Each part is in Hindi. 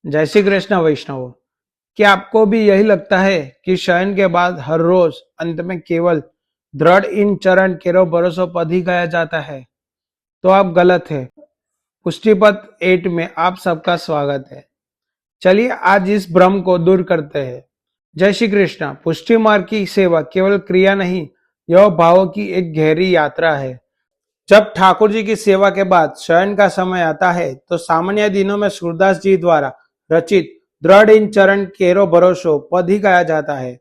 जय श्री कृष्ण वैष्णव। क्या आपको भी यही लगता है कि शयन के बाद हर रोज अंत में केवल दृढ़ इन चरण केरो भरोसों पद ही गाया जाता है? तो आप गलत है। पुष्टि पद 8 में आप सबका स्वागत है। चलिए आज इस भ्रम को दूर करते हैं। जय श्री कृष्ण। पुष्टि मार्ग की सेवा केवल क्रिया नहीं, यह भावों की एक गहरी यात्रा है। जब ठाकुर जी की सेवा के बाद शयन का समय आता है तो सामान्य दिनों में सूरदास जी द्वारा रचित दृढ़ इन चरण केरो भरोसो पद ही गाया जाता है।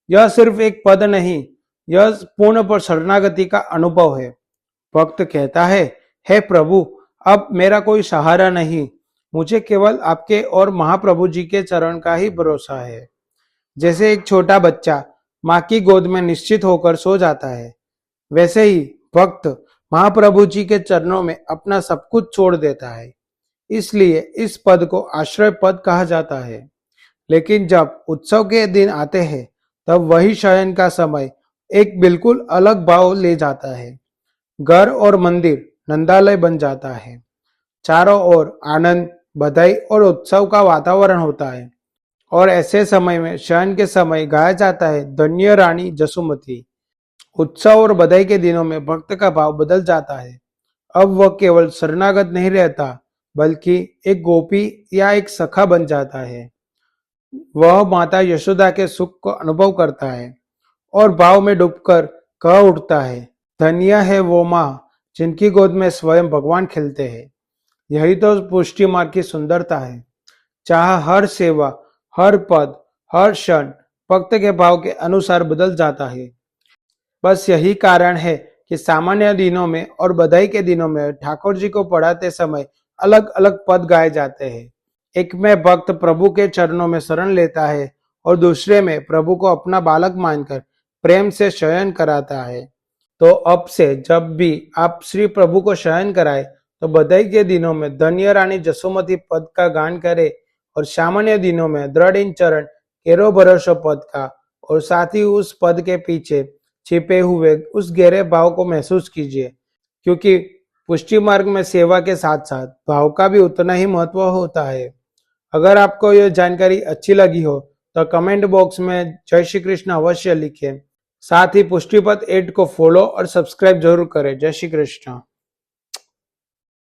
यह सिर्फ एक पद नहीं, यह पूर्ण पर शरणागति का अनुभव है। भक्त कहता है, हे प्रभु, अब मेरा कोई सहारा नहीं, मुझे केवल आपके और महाप्रभु जी के चरण का ही भरोसा है। जैसे एक छोटा बच्चा माँ की गोद में निश्चित होकर सो जाता है, वैसे ही भक्त महाप्रभु जी के चरणों में अपना सब कुछ छोड़ देता है। इसलिए इस पद को आश्रय पद कहा जाता है। लेकिन जब उत्सव के दिन आते हैं तब वही शयन का समय एक बिल्कुल अलग भाव ले जाता है। घर और मंदिर नंदालय बन जाता है। चारों ओर आनंद, बधाई और उत्सव का वातावरण होता है। और ऐसे समय में शयन के समय गाया जाता है, धन्य रानी जसुमती। उत्सव और बधाई के दिनों में भक्त का भाव बदल जाता है। अब वह केवल शरणागत नहीं रहता, बल्कि एक गोपी या एक सखा बन जाता है। वह माता यशोदा के सुख को अनुभव करता है और भाव में डूबकर कह उठता है, धन्य है वो माँ जिनकी गोद में स्वयं भगवान खिलते हैं। यही तो पुष्टि मार्ग की सुंदरता है। चाह हर सेवा, हर पद, हर क्षण भक्त के भाव के अनुसार बदल जाता है। बस यही कारण है कि सामान्य दिनों में और बधाई के दिनों में ठाकुर जी को पढ़ाते समय अलग अलग पद गाए जाते हैं। एक में भक्त प्रभु के चरणों में शरण लेता है और दूसरे में प्रभु को अपना बालक मानकर प्रेम से शयन कराता है। तो अब से जब भी आप श्री प्रभु को शयन कराए तो बधाई के दिनों में धन्य रानी जसोमती पद का गान करे और सामान्य दिनों में दृढ़ इन चरण केरो भरोसो पद का, और साथ ही उस पद के पीछे छिपे हुए उस गहरे भाव को महसूस कीजिए, क्योंकि पुष्टि मार्ग में सेवा के साथ साथ भाव का भी उतना ही महत्व होता है। अगर आपको यह जानकारी अच्छी लगी हो तो कमेंट बॉक्स में जय श्री कृष्ण अवश्य लिखें। साथ ही पुष्टि पद 8 को फॉलो और सब्सक्राइब जरूर करें। जय श्री कृष्ण।